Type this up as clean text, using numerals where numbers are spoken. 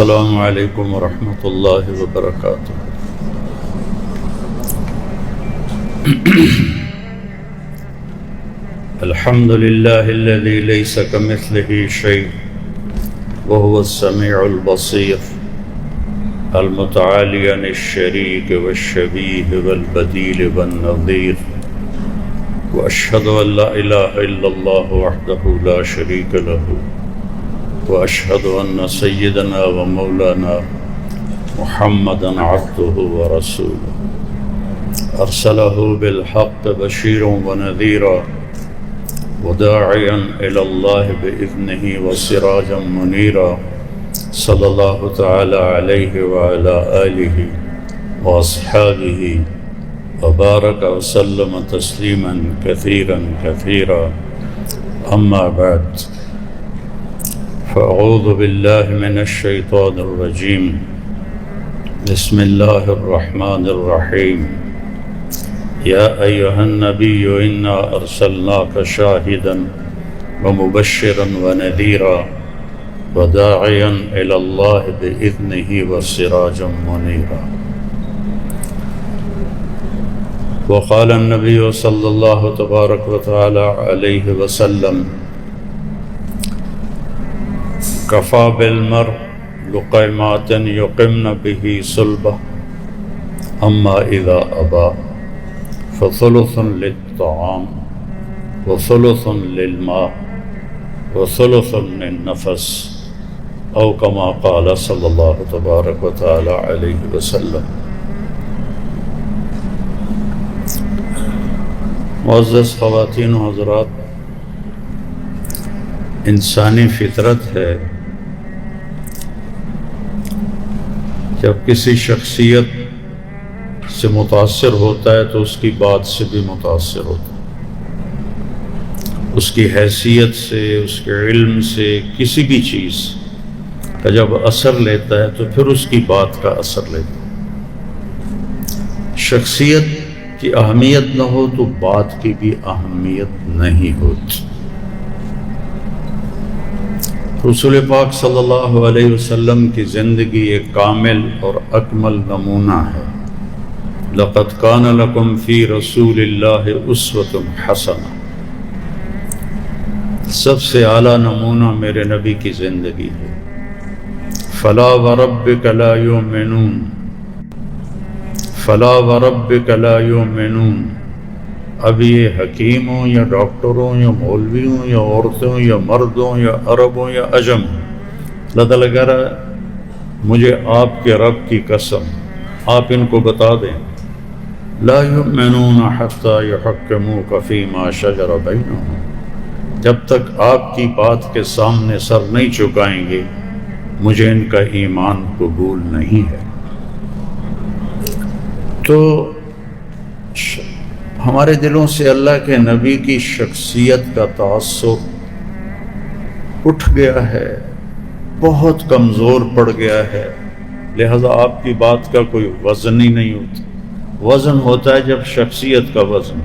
السلام علیکم ورحمۃ اللہ وبرکاتہ۔ الحمد للہ الذی لیس کمثلہ شیء وہو السمیع البصیر المتعالی عن الشریک والشبیہ والبدیل والنظیر، واشہد ان لا الہ الا اللہ وحدہ لا شریک لہ، واشهد ان سيدنا ومولانا محمدا عبده ورسوله ارسله بالحق بشيرا ونذيرا وداعيا الى الله باذنه وسراجا منيرا، صلى الله تعالى عليه وعلى اله واصحابه وبارك وسلم تسليما كثيرا كثيرا، اما بعد، فأعوذ بالله من الشيطان الرجيم، بسم الله الرحمن الرحيم، يا أيها النبي إنا أرسلناك شاهدا ومبشرا ونذيرا وداعيا إلى الله بإذنه وسراجا منيرا۔ وقال النبي صلى الله تبارك وتعالى عليه وسلم: کفا بالمرء لقیمات یقمن به صلبہ اما اذا ابا فثلث للطعام وثلث للماء وثلث للنفس، او کما قال صلی اللہ تبارک وتعالی علیہ وسلم۔ معزز خواتین و حضرات، انسانی فطرت ہے جب کسی شخصیت سے متاثر ہوتا ہے تو اس کی بات سے بھی متاثر ہوتا ہے، اس کی حیثیت سے، اس کے علم سے، کسی بھی چیز کا جب اثر لیتا ہے تو پھر اس کی بات کا اثر لیتا ہے۔ شخصیت کی اہمیت نہ ہو تو بات کی بھی اہمیت نہیں ہوتی۔ رسول پاک صلی اللہ علیہ وسلم کی زندگی ایک کامل اور اکمل نمونہ ہے۔ لَقَدْ كَانَ لَكُمْ فِي رَسُولِ اللَّهِ أُسْوَةٌ حَسَنَةٌ، سب سے اعلیٰ نمونہ میرے نبی کی زندگی ہے۔ فَلَا وَرَبِّكَ لَا يُؤْمِنُونَ، فَلَا وَرَبِّكَ لَا يُؤْمِنُونَ، اب یہ حکیم ہوں یا ڈاکٹر ہوں یا مولوی ہوں یا عورتیں ہوں یا مرد ہوں یا عرب ہوں یا عجم ہوں، اللہ تعالیٰ کہہ رہا ہے مجھے آپ کے رب کی قسم، آپ ان کو بتا دیں لا یؤمنون حتی یحکموک فیما شجر بینہم، جب تک آپ کی بات کے سامنے سر نہیں چکائیں گے مجھے ان کا ایمان قبول نہیں ہے۔ تو ہمارے دلوں سے اللہ کے نبی کی شخصیت کا تاثر اٹھ گیا ہے، بہت کمزور پڑ گیا ہے، لہذا آپ کی بات کا کوئی وزن ہی نہیں ہوتا۔ وزن ہوتا ہے جب شخصیت کا وزن